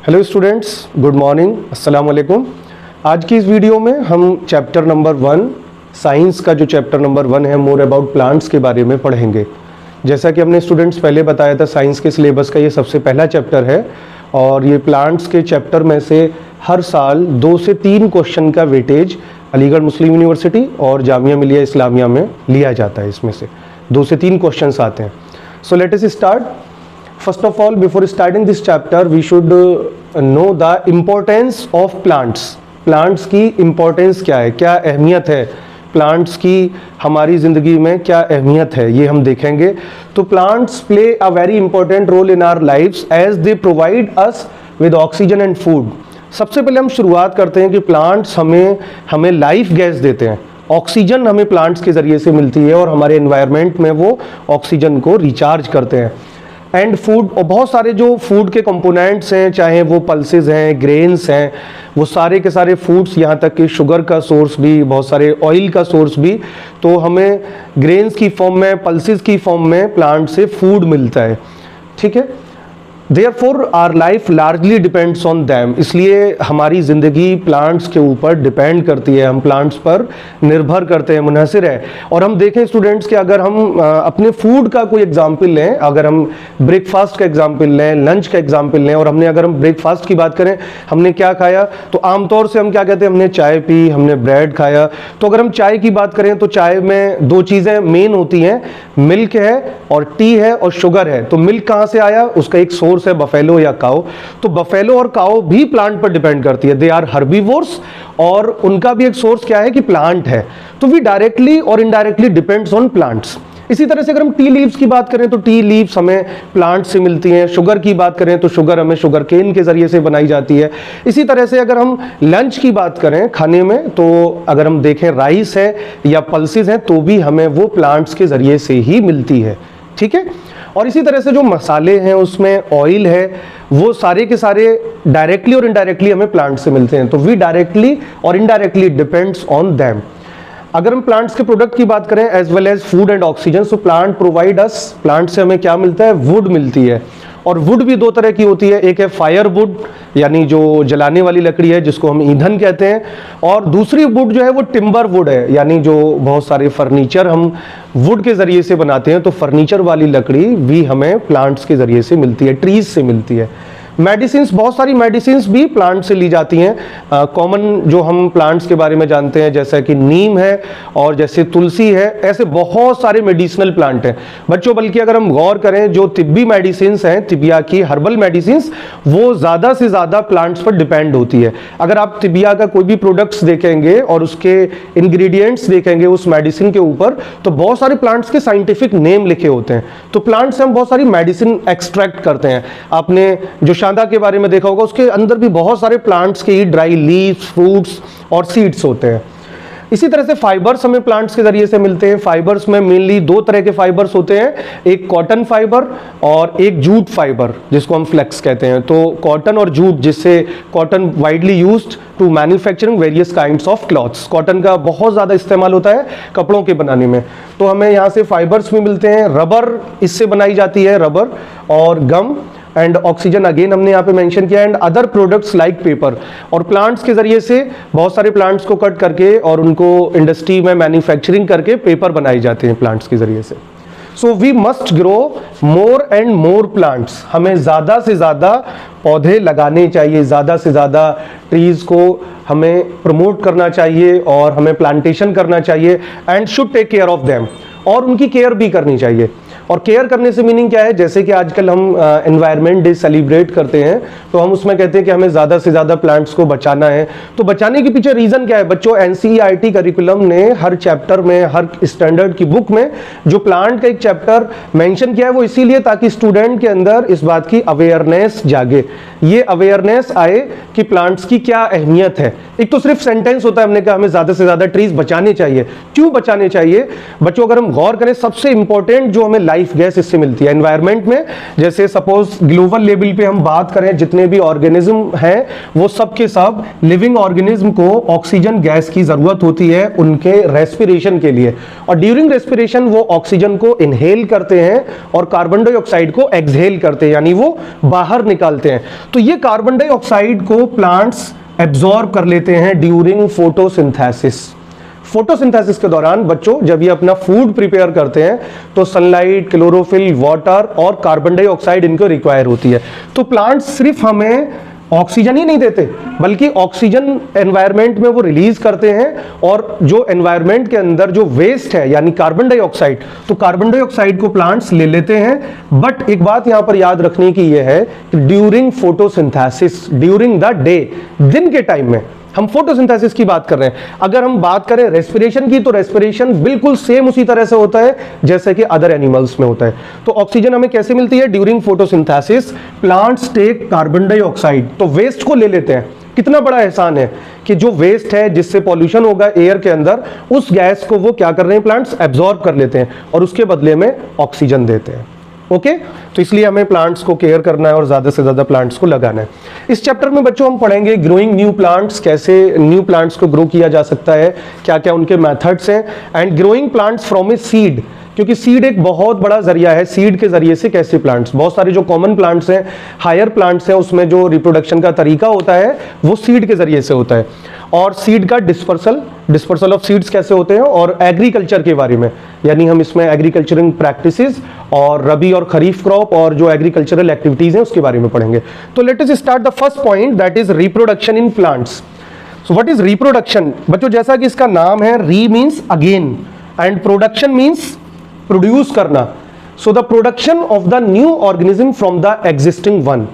Hello students, good morning, अस्सलाम वालेकुम। आज की इस वीडियो में हम चैप्टर नंबर 1 साइंस का जो चैप्टर नंबर 1 है मोर अबाउट प्लांट्स के बारे में पढ़ेंगे। जैसा कि हमने स्टूडेंट्स पहले बताया था, साइंस के सिलेबस का ये सबसे पहला चैप्टर है और ये प्लांट्स के चैप्टर में से हर साल 2 से 3 क्वेश्चन का वेटेज अलीगढ़ मुस्लिम यूनिवर्सिटी और जामिया मिलिया इस्लामिया में लिया जाता है। इसमें से 2 से 3 क्वेश्चन आते हैं। So let us start. First of all, before starting this chapter, we should know the importance of plants. Plants की importance क्या है, क्या अहमियत है, प्लांट्स की हमारी ज़िंदगी में क्या अहमियत है, ये हम देखेंगे। तो plants play a very important role in our lifes as they provide us with oxygen and food. सबसे पहले हम शुरुआत करते हैं कि प्लांट्स हमें लाइफ गैस देते हैं। ऑक्सीजन हमें प्लांट्स के ज़रिए से मिलती है और हमारे एनवायरनमेंट में वो ऑक्सीजन को रिचार्ज करते हैं। एंड फूड, और बहुत सारे जो फूड के कंपोनेंट्स हैं, चाहे वो पल्सेस हैं, ग्रेन्स हैं, वो सारे के सारे फूड्स, यहाँ तक कि शुगर का सोर्स भी, बहुत सारे ऑयल का सोर्स भी, तो हमें ग्रेन्स की फॉर्म में, पल्सेस की फॉर्म में प्लांट से फूड मिलता है। ठीक है, Therefore our life largely depends on them। इसलिए हमारी ज़िंदगी प्लांट्स के ऊपर डिपेंड करती है, हम प्लांट्स पर निर्भर करते हैं, मुनहसर है। और हम देखें स्टूडेंट्स कि अगर हम अपने फूड का कोई एग्जाम्पल लें, अगर हम ब्रेकफास्ट का एग्जाम्पल लें, लंच का एग्जाम्पल लें, और अगर हम ब्रेकफास्ट की बात करें, हमने क्या खाया, तो आमतौर से हम क्या कहते हैं, हमने चाय पी, हमने ब्रेड खाया। तो अगर हम चाय की बात करें तो चाय में 2 चीज़ें मेन होती हैं, मिल्क है और टी है और शुगर है। तो मिल्क कहाँ से आया, उसका एक सोर्स है बफेलो या काऊ। तो बफेलो और काऊ भी प्लांट पर डिपेंड करती है, दे आर हर्बीवोर्स, और उनका भी एक सोर्स क्या है कि प्लांट है। तो वी डायरेक्टली और इनडायरेक्टली डिपेंड्स ऑन प्लांट्स। इसी तरह से अगर हम टी लीव्स की बात करें तो टी लीव्स हमें प्लांट से मिलती हैं। शुगर की बात करें तो शुगर हमें शुगर केन के जरिए से बनाई जाती है। इसी तरह से अगर हम लंच की बात करें खाने में, तो अगर हम देखें राइस है या पल्सेस हैं तो भी हमें वो प्लांट्स के जरिए से ही मिलती है। ठीक है, और इसी तरह से जो मसाले हैं, उसमें ऑयल है, वो सारे के सारे डायरेक्टली और इनडायरेक्टली हमें प्लांट से मिलते हैं। तो वी डायरेक्टली और इनडायरेक्टली डिपेंड्स ऑन देम। अगर हम प्लांट्स के प्रोडक्ट की बात करें as well as food and oxygen, so plant provide us, plant से हमें क्या मिलता है, वुड मिलती है। और वुड भी 2 तरह की होती है, एक है फायर वुड यानी जो जलाने वाली लकड़ी है जिसको हम ईंधन कहते हैं, और दूसरी वुड जो है वो टिम्बर वुड है, यानी जो बहुत सारे फर्नीचर हम वुड के ज़रिए से बनाते हैं। तो फर्नीचर वाली लकड़ी भी हमें प्लांट्स के ज़रिए से मिलती है, ट्रीज से मिलती है। मेडिसिन्स, बहुत सारी मेडिसिन्स भी प्लांट से ली जाती हैं। कॉमन जो हम प्लांट्स के बारे में जानते हैं जैसा कि नीम है और जैसे तुलसी है, ऐसे बहुत सारे मेडिसिनल प्लांट हैं बच्चों। बल्कि अगर हम गौर करें, जो तिब्बी मेडिसिन्स हैं, तिबिया की हर्बल मेडिसिन्स, वो ज़्यादा से ज़्यादा प्लांट्स पर डिपेंड होती है। अगर आप तिबिया का कोई भी प्रोडक्ट्स देखेंगे और उसके इंग्रेडिएंट्स देखेंगे उस मेडिसिन के ऊपर, तो बहुत सारे प्लांट्स के साइंटिफिक नेम लिखे होते हैं। तो प्लांट्स से हम बहुत सारी मेडिसिन एक्सट्रैक्ट करते हैं। आपने जो शांता के बारे में देखा होगा, उसके अंदर भी बहुत सारे प्लांट्स के ड्राई लीव्स, फ्रूट्स और सीड्स होते हैं। इसी तरह से फाइबर्स हमें प्लांट्स के जरिए से मिलते हैं। फाइबर्स में मेनली 2 तरह के फाइबर्स होते हैं, एक कॉटन फाइबर और एक जूट फाइबर जिसको हम फ्लेक्स कहते हैं। तो कॉटन और जूट, जिससे cotton widely used to manufacturing various kinds of cloths, cotton का बहुत ज़्यादा इस्तेमाल होता है कपड़ों के बनाने में। तो हमें यहाँ से फाइबर्स भी मिलते हैं। रबर इससे बनाई जाती है, रबर और गम, एंड ऑक्सीजन अगेन हमने यहाँ पे मेंशन किया, and other products like paper. और प्लांट्स के जरिए से बहुत सारे प्लांट्स को कट करके और उनको इंडस्ट्री में मैन्युफैक्चरिंग करके पेपर बनाए जाते हैं प्लांट्स के जरिए से। So we must grow more and more plants. हमें ज़्यादा से ज़्यादा पौधे लगाने चाहिए, ज़्यादा से ज़्यादा ट्रीज़ को हमें प्रमोट करना चाहिए और हमें प्लांटेशन करना चाहिए, and should take care of them, और उनकी केयर भी करनी चाहिए। और केयर करने से मीनिंग क्या है, जैसे कि आजकल हम एनवायरनमेंट डे सेलिब्रेट करते हैं, तो हम उसमें कहते हैं कि हमें ज़्यादा से ज़्यादा प्लांट्स को बचाना है। तो बचाने के पीछे रीज़न क्या है बच्चों? एनसीईआरटी करिकुलम ने हर चैप्टर में, हर स्टैंडर्ड की बुक में जो प्लांट का एक चैप्टर मेंशन किया है, वो इसीलिए ताकि स्टूडेंट के अंदर इस बात की अवेयरनेस जागे, ये अवेयरनेस आए कि प्लांट्स की क्या अहमियत है। एक तो सिर्फ सेंटेंस होता है, हमने कहा हमें ज़्यादा से ज़्यादा ट्रीज बचाने चाहिए। क्यों बचाने चाहिए बच्चों? अगर हम गौर करें, सबसे इंपॉर्टेंट जो हमें लाइफ गैस इससे मिलती है एनवायरनमेंट में, जैसे सपोज ग्लोबल लेवल पे हम बात करें, जितने भी ऑर्गेनिज्म हैं वो सब के सब लिविंग ऑर्गेनिज्म को ऑक्सीजन गैस की जरूरत होती है उनके रेस्पिरेशन के लिए, और ड्यूरिंग रेस्पिरेशन वो ऑक्सीजन को इनहेल करते हैं और कार्बन डाइऑक्साइड को एक्सहेल करते हैं, यानी वो बाहर निकालते हैं। तो ये कार्बन डाइऑक्साइड को प्लांट्स एब्जॉर्ब कर लेते हैं ड्यूरिंग फोटोसिंथेसिस। फोटोसिंथेसिस के दौरान बच्चों जब ये अपना फूड प्रिपेयर करते हैं तो सनलाइट, क्लोरोफिल, वाटर और कार्बन डाइऑक्साइड इनको रिक्वायर होती है। तो प्लांट्स सिर्फ हमें ऑक्सीजन ही नहीं देते बल्कि ऑक्सीजन एनवायरनमेंट में वो रिलीज करते हैं, और जो एनवायरनमेंट के अंदर जो वेस्ट है यानी कार्बन डाइऑक्साइड, तो कार्बन डाइऑक्साइड को प्लांट्स ले लेते हैं। बट एक बात यहां पर याद रखने की ये है कि during photosynthesis, during the day, दिन के टाइम में हम फोटोसिंथेसिस की बात कर रहे हैं। अगर हम बात करें रेस्पिरेशन की तो रेस्पिरेशन बिल्कुल सेम उसी तरह से होता है जैसे कि अदर एनिमल्स में होता है। तो ऑक्सीजन हमें कैसे मिलती है? During photosynthesis plants take carbon dioxide, तो वेस्ट को ले लेते हैं। कितना बड़ा एहसान है कि जो वेस्ट है जिससे पॉल्यूशन होगा एयर के अंदर, उस गैस को वो क्या कर रहे हैं? प्लांट्स एब्जॉर्ब कर लेते हैं और उसके बदले में ऑक्सीजन देते हैं। ओके, तो इसलिए हमें प्लांट्स को केयर करना है और ज्यादा से ज्यादा प्लांट्स को लगाना है। इस चैप्टर में बच्चों हम पढ़ेंगे ग्रोइंग न्यू प्लांट्स, कैसे न्यू प्लांट्स को ग्रो किया जा सकता है, क्या क्या उनके मेथड्स हैं, and growing plants from a seed, क्योंकि सीड एक बहुत बड़ा जरिया है। सीड के जरिए से कैसे प्लांट्स, बहुत सारे जो कॉमन प्लांट्स हैं, हायर प्लांट्स हैं, उसमें जो रिप्रोडक्शन का तरीका होता है वो सीड के जरिए से होता है। और सीड का डिस्पर्सल ऑफ सीड्स कैसे होते हैं, और एग्रीकल्चर के बारे में, यानी हम इसमें एग्रीकल्चरिंग प्रैक्टिसेस और रबी और खरीफ क्रॉप और जो एग्रीकल्चरल एक्टिविटीज हैं उसके बारे में पढ़ेंगे। तो let us start the first point, that is reproduction in plants. So what is reproduction? बच्चों जैसा कि इसका नाम है, re means again and production means produce करना। So the production of the new organism from the existing one,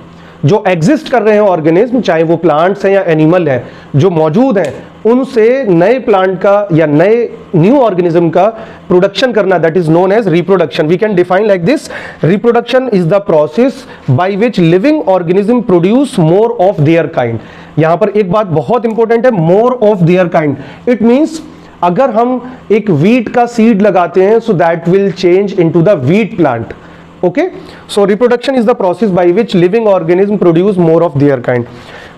जो exist कर रहे हैं ऑर्गेनिज्म, चाहे वो प्लांट्स हैं या एनिमल है, जो मौजूद हैं, उनसे नए प्लांट का या नए न्यू ऑर्गेनिज्म का प्रोडक्शन करना, that is known as reproduction. We can define like this, reproduction is the process by which living organism produce more of their kind. यहां पर एक बात बहुत इंपॉर्टेंट है, more of their kind. It means अगर हम एक वीट का सीड लगाते हैं so that will change into the wheat plant. Okay, so reproduction is the process by which living organism produce more of their kind.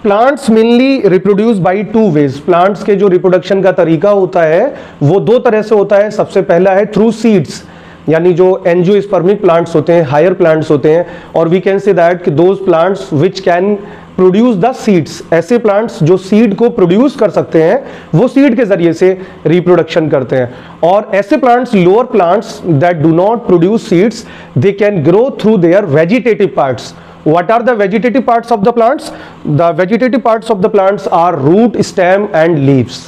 Plants mainly reproduce by two ways. Plants के जो reproduction का तरीका होता है वो दो तरह से होता है। सबसे पहला है through seeds, यानी जो एंजियोस्पर्मिक प्लांट्स होते हैं, हायर प्लांट्स होते हैं, और वी कैन से दैट कि those plants which can produce the seeds, ऐसे प्लांट्स जो सीड को प्रोड्यूस कर सकते हैं वो सीड के जरिए से रिप्रोडक्शन करते हैं। और ऐसे plants, lower plants that do not produce seeds, they can grow through their vegetative parts. What are the vegetative parts of the plants? The vegetative parts of the plants are root, stem and leaves.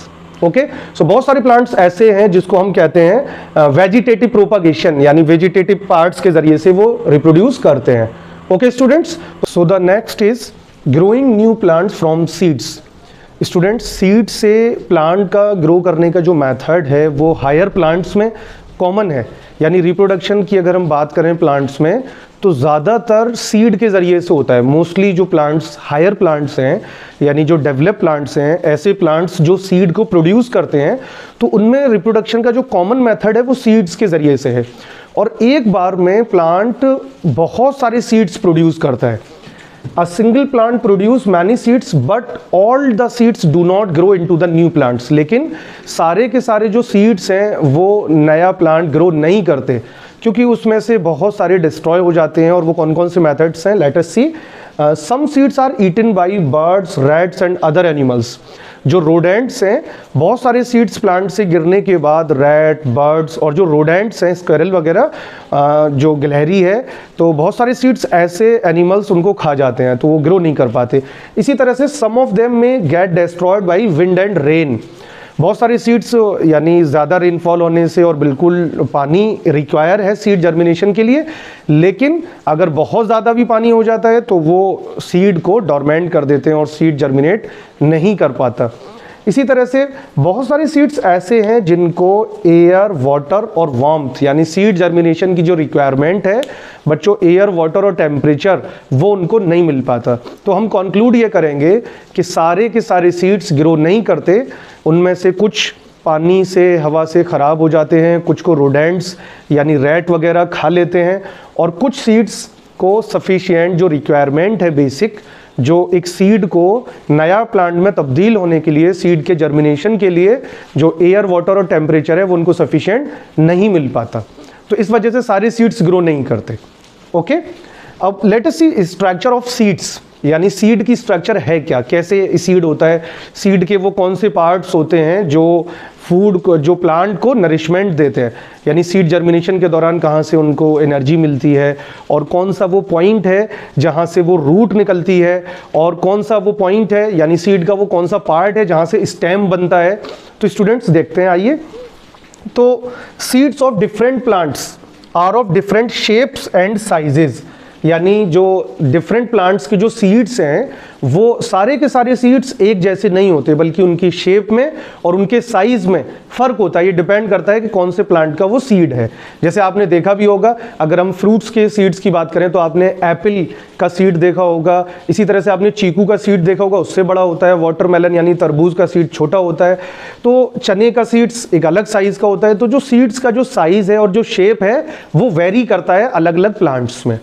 Okay, so बहुत सारे plants ऐसे हैं जिसको हम कहते हैं vegetative propagation, यानी vegetative parts के जरिए से वो रिप्रोड्यूस करते हैं। Okay students, so the next is growing new plants from seeds. Students, seed से प्लांट का ग्रो करने का जो मेथड है वो हायर प्लांट्स में कॉमन है, यानी रिप्रोडक्शन की अगर हम बात करें प्लांट्स में तो ज़्यादातर सीड के ज़रिए से होता है। मोस्टली जो प्लांट्स हायर प्लांट्स हैं, यानी जो डेवलप प्लांट्स हैं, ऐसे प्लांट्स जो सीड को प्रोड्यूस करते हैं, तो उनमें रिप्रोडक्शन का जो कॉमन मेथड है वो सीड्स के ज़रिए से है। और एक बार में प्लांट बहुत सारे सीड्स प्रोड्यूस करता है। A single plant produce many seeds, but all the seeds do not grow into the new plants. लेकिन सारे के सारे जो seeds हैं वो नया plant grow नहीं करते, क्योंकि उसमें से बहुत सारे डिस्ट्रॉय हो जाते हैं। और वो कौन कौन से मेथड्स हैं? Let us see. Some seeds are eaten by birds, rats and other animals. जो रोडेंट्स हैं, बहुत सारे सीड्स प्लांट से गिरने के बाद रैट, बर्ड्स और जो रोडेंट्स हैं, स्क्वेरल वगैरह, जो गिलहरी है, तो बहुत सारे सीड्स ऐसे एनिमल्स उनको खा जाते हैं, तो वो ग्रो नहीं कर पाते। इसी तरह से सम ऑफ देम में get destroyed by wind and rain. बहुत सारे सीड्स, यानी ज़्यादा रेनफॉल होने से, और बिल्कुल पानी रिक्वायर है सीड जर्मिनेशन के लिए, लेकिन अगर बहुत ज़्यादा भी पानी हो जाता है तो वो सीड को डॉर्मेंट कर देते हैं और सीड जर्मिनेट नहीं कर पाता। इसी तरह से बहुत सारे सीड्स ऐसे हैं जिनको एयर, वाटर और वार्मथ, यानी सीड जर्मिनेशन की जो रिक्वायरमेंट है बच्चों, एयर, वाटर और टेम्परेचर, वो उनको नहीं मिल पाता। तो हम कंक्लूड ये करेंगे कि सारे के सारे सीड्स ग्रो नहीं करते। उनमें से कुछ पानी से, हवा से ख़राब हो जाते हैं, कुछ को रोडेंट्स यानी रैट वगैरह खा लेते हैं, और कुछ सीड्स को सफिशिएंट जो रिक्वायरमेंट है बेसिक, जो एक सीड को नया प्लांट में तब्दील होने के लिए, सीड के जर्मिनेशन के लिए जो एयर, वाटर और टेम्परेचर है वो उनको सफिशिएंट नहीं मिल पाता। तो इस वजह से सारे सीड्स ग्रो नहीं करते। ओके, अब let us see structure of seeds. यानी सीड की स्ट्रक्चर है क्या, कैसे सीड होता है, सीड के वो कौन से पार्ट्स होते हैं जो फूड को, जो प्लांट को नरिशमेंट देते हैं, यानी सीड जर्मिनेशन के दौरान कहाँ से उनको एनर्जी मिलती है, और कौन सा वो पॉइंट है जहाँ से वो रूट निकलती है, और कौन सा वो पॉइंट है यानी सीड का वो कौन सा पार्ट है जहाँ से स्टेम बनता है। तो स्टूडेंट्स देखते हैं, आइए। तो seeds of different plants are of different shapes and sizes, यानी जो डिफरेंट प्लांट्स के जो सीड्स हैं वो सारे के सारे सीड्स एक जैसे नहीं होते, बल्कि उनकी शेप में और उनके साइज में फ़र्क होता है। ये डिपेंड करता है कि कौन से प्लांट का वो सीड है। जैसे आपने देखा भी होगा, अगर हम फ्रूट्स के सीड्स की बात करें तो आपने एप्पल का सीड देखा होगा, इसी तरह से आपने चीकू का सीड देखा होगा, उससे बड़ा होता है। वाटरमेलन यानी तरबूज का सीड छोटा होता है। तो चने का सीड्स एक अलग साइज़ का होता है। तो जो सीड्स का जो साइज़ है और जो शेप है वो वेरी करता है अलग अलग प्लांट्स में।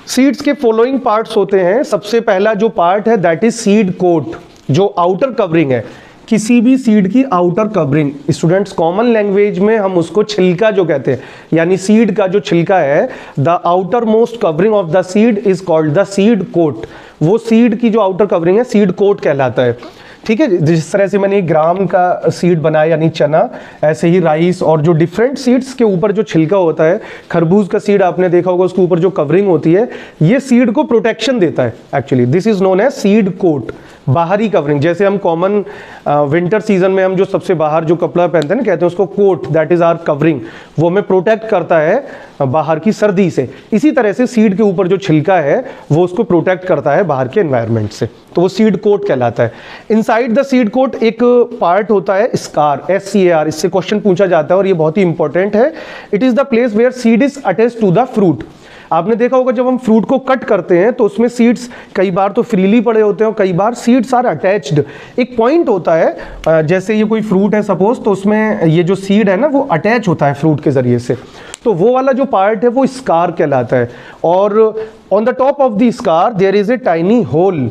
सीड्स के फॉलोइंग पार्ट्स होते हैं। सबसे पहला जो पार्ट है दैट इज सीड कोट, जो आउटर कवरिंग है किसी भी सीड की outer covering. Students common language में हम उसको छिलका जो कहते हैं, यानी सीड का जो छिलका है, the outer most covering of the seed is called the seed coat. वो सीड की जो आउटर कवरिंग है सीड कोट कहलाता है। ठीक है, जिस तरह से मैंने ग्राम का सीड बनाया यानी चना, ऐसे ही राइस और जो डिफरेंट सीड्स के ऊपर जो छिलका होता है, खरबूज का सीड आपने देखा होगा, उसके ऊपर जो कवरिंग होती है, ये सीड को प्रोटेक्शन देता है। Actually this is known as seed coat, बाहरी कवरिंग। जैसे हम कॉमन विंटर सीजन में हम जो सबसे बाहर जो कपड़ा पहनते हैं ना, कहते हैं उसको coat, that is our covering, वो हमें प्रोटेक्ट करता है बाहर की सर्दी से। इसी तरह से सीड के ऊपर जो छिलका है वो उसको प्रोटेक्ट करता है बाहर के एनवायरनमेंट से, तो वो सीड कोट कहलाता है। इनसाइड द सीड कोट एक पार्ट होता है स्कार, SCAR, इससे क्वेश्चन पूछा जाता है और ये बहुत ही इंपॉर्टेंट है। It is the place where seed is attached to the fruit. आपने देखा होगा जब हम फ्रूट को कट करते हैं तो उसमें सीड्स कई बार तो फ्रीली पड़े होते हैं और कई बार सीड्स आर अटैच्ड। एक पॉइंट होता है, जैसे ये कोई फ्रूट है सपोज, तो उसमें ये जो सीड है ना वो अटैच होता है फ्रूट के जरिए से, तो वो वाला जो पार्ट है वो स्कार कहलाता है। और on the top of the scar there is a tiny hole,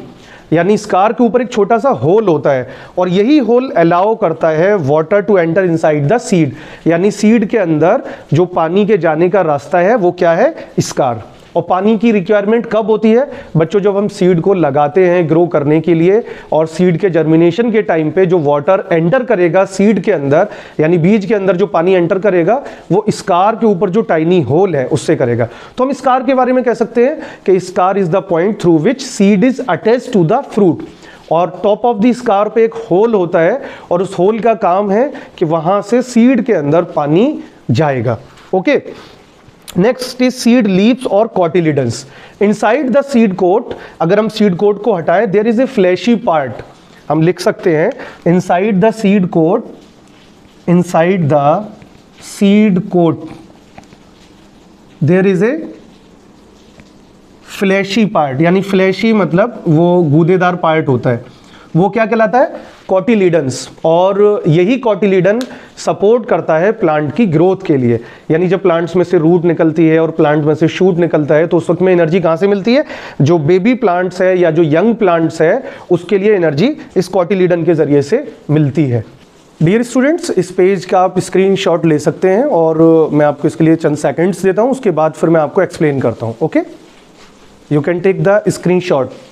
यानी स्कार के ऊपर एक छोटा सा होल होता है और यही होल अलाउ करता है water to enter inside the seed, यानी सीड के अंदर जो पानी के जाने का रास्ता है वो क्या है, स्कार। और पानी की रिक्वायरमेंट कब होती है बच्चों, जब हम सीड को लगाते हैं ग्रो करने के लिए, और सीड के जर्मिनेशन के टाइम पे जो वाटर एंटर करेगा सीड के अंदर, यानी बीज के अंदर जो पानी एंटर करेगा वो स्कार के ऊपर जो टाइनी होल है उससे करेगा। तो हम स्कार के बारे में कह सकते हैं कि scar is the point through which seed is attached to the fruit, और टॉप ऑफ द स्कार पे एक होल होता है और उस होल का काम है कि वहां से सीड के अंदर पानी जाएगा। Okay, next is seed leaves और cotyledons. Inside the seed coat, अगर हम सीड कोट को हटाएं, there is a fleshy part, हम लिख सकते हैं inside the seed coat, inside the seed coat there is a fleshy part, यानी फ्लैशी मतलब वो गूदेदार पार्ट होता है, वो क्या कहलाता है, कॉटिलिडन्स। और यही कॉटिलिडन सपोर्ट करता है प्लांट की ग्रोथ के लिए, यानी जब प्लांट्स में से रूट निकलती है और प्लांट में से शूट निकलता है तो उस वक्त में एनर्जी कहाँ से मिलती है, जो बेबी प्लांट्स है या जो यंग प्लांट्स है उसके लिए एनर्जी इस कॉटिलिडन के जरिए से मिलती है। डियर स्टूडेंट्स, इस पेज का आप स्क्रीनशॉट ले सकते हैं और मैं आपको इसके लिए चंद सेकेंड्स देता हूँ, उसके बाद फिर मैं आपको एक्सप्लेन करता हूँ। Okay, you can take the screenshot.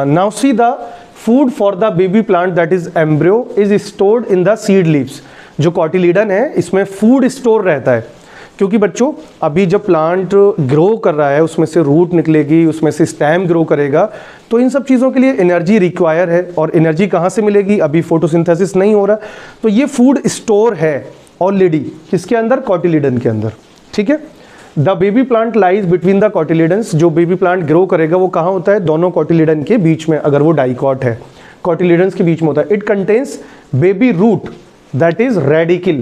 Now see the food for the baby plant that is embryo is stored in the seed leaves। जो कॉटिलिडन है इसमें फूड स्टोर रहता है, क्योंकि बच्चों अभी जब प्लांट ग्रो कर रहा है उसमें से रूट निकलेगी, उसमें से स्टेम ग्रो करेगा, तो इन सब चीज़ों के लिए एनर्जी रिक्वायर है। और एनर्जी कहाँ से मिलेगी, अभी फोटोसिंथेसिस नहीं हो रहा, तो ये फूड स्टोर है ऑलरेडी किसके अंदर, कॉटिलिडन के अंदर। ठीक है, the baby plant lies between the cotyledons, जो बेबी प्लांट ग्रो करेगा वो कहाँ होता है, दोनों कॉटिलिडन के बीच में, अगर वो डाइकॉट है कॉटिलिडन्स के बीच में होता है। It contains baby root that is radicle.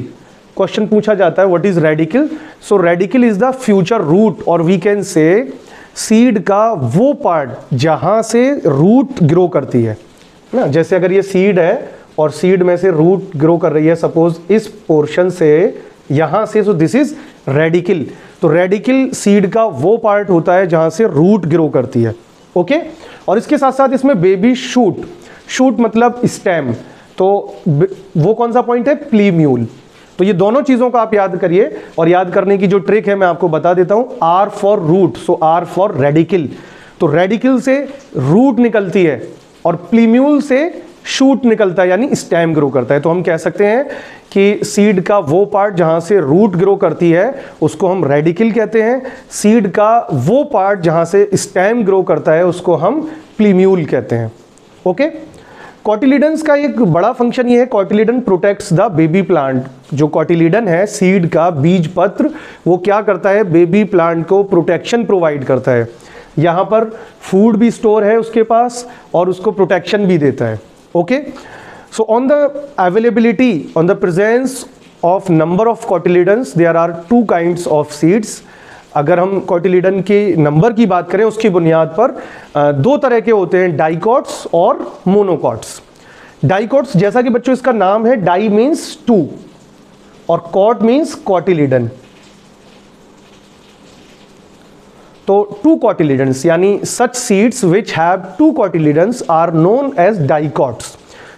Question पूछा जाता है what is radicle, so radicle is the future root, और वी कैन से सीड का वो पार्ट जहाँ से रूट ग्रो करती है ना। जैसे अगर ये सीड है और सीड में से रूट ग्रो कर रही है सपोज इस पोर्शन से यहाँ से, सो दिस इज रेडिकल। तो रेडिकल सीड का वो पार्ट होता है जहां से रूट ग्रो करती है। ओके, और इसके साथ साथ इसमें बेबी शूट, शूट मतलब स्टेम, तो वो कौन सा पॉइंट है, प्लीम्यूल। तो ये दोनों चीजों का आप याद करिए, और याद करने की जो ट्रिक है मैं आपको बता देता हूं। R for root, so R for radicle, तो रेडिकल से रूट निकलती है और प्लीम्यूल से शूट निकलता है, यानी स्टेम ग्रो करता है। तो हम कह सकते हैं कि सीड का वो पार्ट जहां से रूट ग्रो करती है उसको हम रेडिकल कहते हैं, सीड का वो पार्ट जहां से स्टेम ग्रो करता है उसको हम प्लीम्यूल कहते हैं। ओके, कॉटिलीडन्स का एक बड़ा फंक्शन ये है, cotyledon protects the baby plant. जो कॉटिलीडन है सीड का बीज पत्र, वो क्या करता है, बेबी प्लांट को प्रोटेक्शन प्रोवाइड करता है। यहाँ पर फूड भी स्टोर है उसके पास और उसको प्रोटेक्शन भी देता है। Okay, so on the availability, on the presence of number of cotyledons, there are 2 kinds of seeds. अगर हम कॉटिलीडन के नंबर की बात करें उसकी बुनियाद पर 2 तरह के होते हैं, डाइकॉट्स और मोनोकॉट्स। डाइकॉट्स, जैसा कि बच्चों इसका नाम है, डाई मीन्स 2 और कॉट मीन्स कॉटिलीडन। तो 2 cotyledons, यानी such seeds which have 2 cotyledons are known as dicots.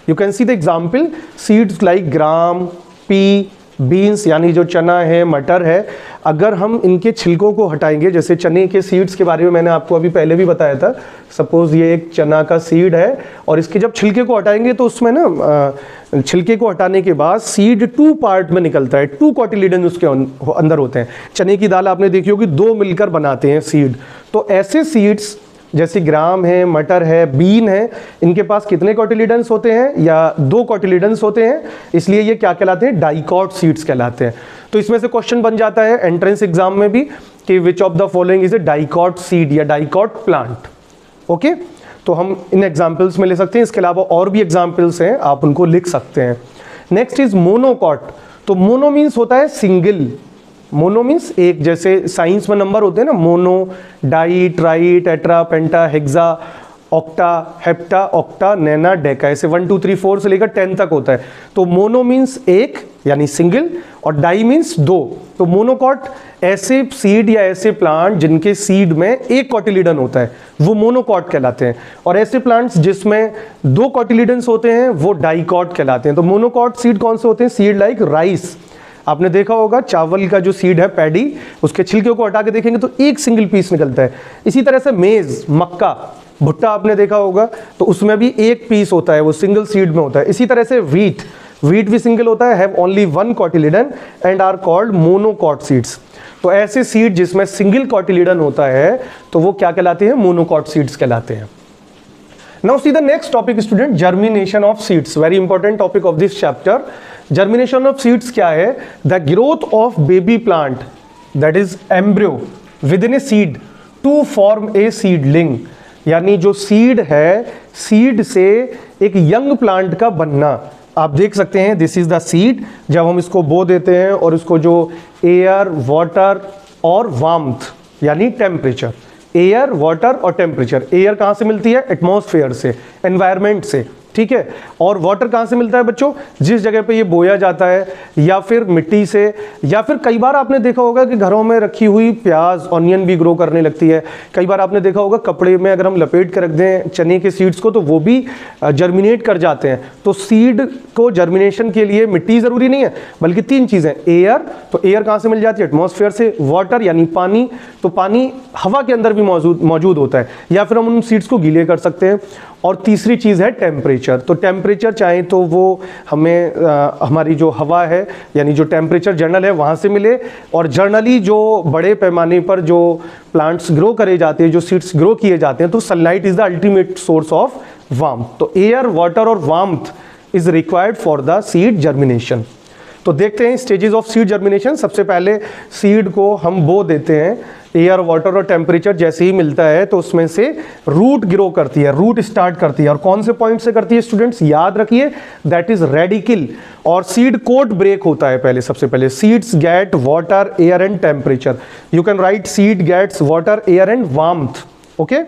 You can see the example, seeds like gram, pea, beans, यानी जो चना है, मटर है, अगर हम इनके छिलकों को हटाएंगे, जैसे चने के सीड्स के बारे में मैंने आपको अभी पहले भी बताया था। सपोज ये एक चना का सीड है और इसके जब छिलके को हटाएंगे तो उसमें ना छिलके को हटाने के बाद सीड 2 पार्ट में निकलता है, 2 कॉटिलीडन उसके अंदर होते हैं। चने की दाल आपने देखी होगी, 2 मिलकर बनाते हैं सीड। तो ऐसे सीड्स जैसे ग्राम है, मटर है, बीन है, इनके पास कितने कॉटिलीडन्स होते हैं, या 2 कॉटिलीडन्स होते हैं, इसलिए ये क्या कहलाते हैं, डाइकॉट सीड्स कहलाते हैं। तो इसमें से क्वेश्चन बन जाता है एंट्रेंस एग्जाम में भी कि which of the following is a dicot seed या डाइकॉट प्लांट। ओके, तो हम इन एग्जाम्पल्स में ले सकते हैं, इसके अलावा और भी एग्जाम्पल्स हैं, आप उनको लिख सकते हैं। Next is monocot. तो मोनो मीन्स होता है सिंगल, मोनो मीन्स एक, जैसे साइंस में नंबर होते हैं ना, मोनो, डाई, ट्राई, टेट्रा, पेंटा, हेक्सा, ऑक्टा, हेप्टा, ऑक्टा, नैना, डेका, ऐसे 1 2 3 4 से लेकर 10 तक होता है। तो मोनो मीन्स एक यानी सिंगल और डाई मीन्स 2। तो मोनोकॉट ऐसे सीड या ऐसे प्लांट जिनके सीड में एक कॉटिलीडन होता है वो मोनोकॉट कहलाते हैं, और ऐसे प्लांट्स जिसमें 2 कॉटिलीडन्स होते हैं वो डाइकॉट कहलाते हैं। तो मोनोकॉट सीड कौन से होते हैं, सीड लाइक राइस, आपने देखा होगा चावल का जो सीड है पैडी, उसके छिलके को हटा के देखेंगे तो एक सिंगल पीस निकलता है। इसी तरह से मेज, मक्का, भुट्टा आपने देखा होगा, तो उसमें भी एक पीस होता है, वो सिंगल सीड में होता है। इसी तरह से व्हीट, व्हीट भी सिंगल होता है, have only 1 cotyledon and are called monocot seeds. तो ऐसे सीड जिसमें सिंगल कॉटिलीडन होता है तो वो क्या कहलाते हैं, मोनोकॉट सीड्स कहलाते हैं। Now see the next topic student, germination of seeds, very important topic of this chapter. Germination of seeds क्या है, the growth of baby plant that is embryo within a seed to form a seedling, यानी जो seed है, seed से एक young plant का बनना। आप देख सकते हैं दिस इज द सीड, जब हम इसको बो देते हैं और इसको जो एयर, वाटर और वार्मथ यानी टेम्परेचर, एयर, वाटर और टेम्परेचर, एयर कहाँ से मिलती है, एटमॉस्फेयर से, एनवायरनमेंट से, ठीक है, और वाटर कहाँ से मिलता है बच्चों, जिस जगह पे ये बोया जाता है, या फिर मिट्टी से, या फिर कई बार आपने देखा होगा कि घरों में रखी हुई प्याज, ऑनियन भी ग्रो करने लगती है। कई बार आपने देखा होगा कपड़े में अगर हम लपेट कर रख दें चने के सीड्स को तो वो भी जर्मिनेट कर जाते हैं। तो सीड को जर्मिनेशन के लिए मिट्टी ज़रूरी नहीं है, बल्कि 3 चीज़ें, एयर, तो एयर कहाँ से मिल जाती है, एटमॉस्फेयर से, वाटर यानी पानी, तो पानी हवा के अंदर भी मौजूद होता है, या फिर हम उन सीड्स को गीले कर सकते हैं, और तीसरी चीज़ है टेम्परेचर। तो टेम्परेचर चाहे तो वो हमें हमारी जो हवा है यानी जो टेम्परेचर जर्नल है वहाँ से मिले, और जर्नली जो बड़े पैमाने पर जो प्लांट्स ग्रो करे जाते हैं, जो सीड्स ग्रो किए जाते हैं, तो sunlight is the ultimate source of warmth. तो एयर, वाटर और warmth is required for the seed germination. तो देखते हैं स्टेजेस ऑफ सीड जर्मिनेशन। सबसे पहले सीड को हम बो देते हैं, एयर, वाटर और टेम्परेचर जैसे ही मिलता है तो उसमें से रूट ग्रो करती है, रूट स्टार्ट करती है, और कौन से पॉइंट से करती है स्टूडेंट्स, याद रखिए, दैट इज रेडिकल, और सीड कोट ब्रेक होता है पहले, सबसे पहले seeds get water, air and temperature. You can write seed gets water, air and warmth. Okay,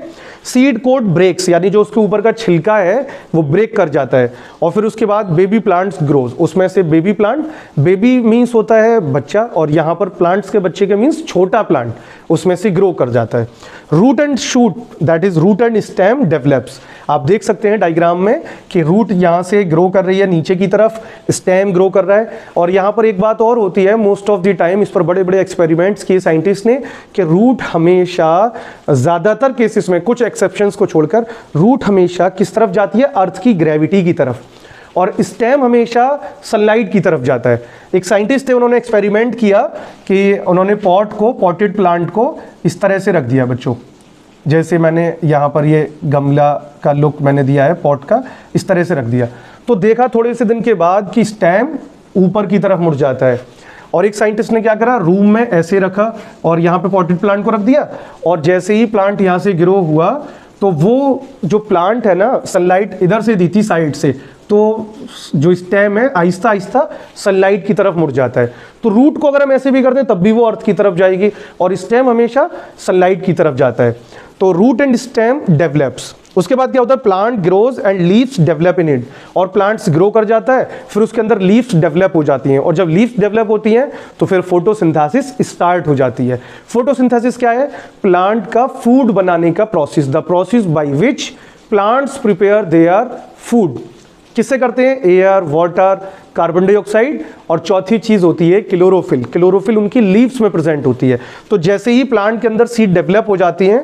seed coat breaks, यानी जो उसके ऊपर का छिलका है वो ब्रेक कर जाता है, और फिर उसके बाद बेबी प्लांट्स ग्रोज, उसमें से बेबी प्लांट, बेबी मीन्स होता है बच्चा, और यहाँ पर प्लांट्स के बच्चे के मीन्स छोटा प्लांट, उसमें से ग्रो कर जाता है। Root and shoot, that is root and stem develops. आप देख सकते हैं डायग्राम में कि रूट यहाँ से ग्रो कर रही है नीचे की तरफ, स्टेम ग्रो कर रहा है। और यहाँ पर एक बात और होती है, मोस्ट ऑफ द टाइम इस पर बड़े बड़े एक्सपेरिमेंट्स किए साइंटिस्ट ने, कि रूट हमेशा, ज़्यादातर केसेस में, कुछ एक्सेप्शंस को छोड़कर, रूट हमेशा किस तरफ जाती है? अर्थ की ग्रेविटी की तरफ, और स्टेम हमेशा सनलाइट की तरफ जाता है। एक साइंटिस्ट थे, उन्होंने एक्सपेरिमेंट किया कि उन्होंने पॉटेड प्लांट को इस तरह से रख दिया बच्चों, जैसे मैंने यहाँ पर ये गमला का लुक मैंने दिया है पॉट का, इस तरह से रख दिया। तो देखा थोड़े से दिन के बाद कि स्टेम ऊपर की तरफ मुड़ जाता है। और एक साइंटिस्ट ने क्या करा, रूम में ऐसे रखा और यहाँ पे पॉटेड प्लांट को रख दिया, और जैसे ही प्लांट यहाँ से ग्रो हुआ तो वो जो प्लांट है ना, सनलाइट इधर से दी थी साइड से, तो जो स्टेम है आहिस्ता आहिस्ता सनलाइट की तरफ मुड़ जाता है। तो रूट को अगर हम ऐसे भी करते हैं तब भी वो अर्थ की तरफ जाएगी, और स्टेम हमेशा सनलाइट की तरफ जाता है। तो रूट एंड स्टेम डेवलप्स। उसके बाद क्या होता है? Plant grows and leaves develop in it, और प्लांट्स ग्रो कर जाता है, फिर उसके अंदर लीव्स डेवलप हो जाती हैं, और जब लीव्स डेवलप होती हैं तो फिर फोटोसिंथेसिस स्टार्ट हो जाती है। फोटोसिंथेसिस क्या है? प्लांट का फूड बनाने का process, the process by which plants prepare their food. किससे करते हैं? एयर, वाटर, कार्बन डाइऑक्साइड, और चौथी चीज होती है क्लोरोफिल। क्लोरोफिल उनकी लीव्स में प्रेजेंट होती है। तो जैसे ही प्लांट के अंदर सीड डेवलप हो जाती हैं,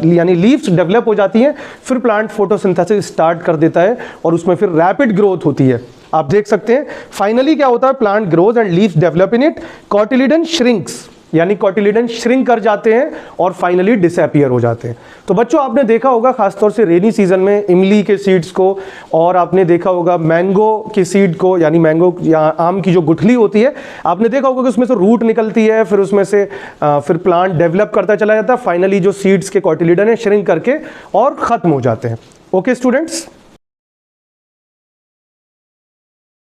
यानी लीव्स डेवलप हो जाती हैं, फिर प्लांट फोटोसिंथेसिस स्टार्ट कर देता है, और उसमें फिर रैपिड ग्रोथ होती है। आप देख सकते हैं फाइनली क्या होता है? Plant grows and leaves develop in it, cotyledon shrinks, यानी कॉटिलिडन श्रिंक कर जाते हैं और फाइनली डिसअपियर हो जाते हैं। तो बच्चों आपने देखा होगा खासतौर से रेनी सीजन में इमली के सीड्स को, और आपने देखा होगा मैंगो के सीड को, यानी मैंगो या आम की जो गुठली होती है, आपने देखा होगा कि उसमें से रूट निकलती है, फिर उसमें से फिर प्लांट डेवलप करता चला जाता है, फाइनली जो सीड्स के कॉटिलिडन है श्रिंक करके और ख़त्म हो जाते हैं। Okay students.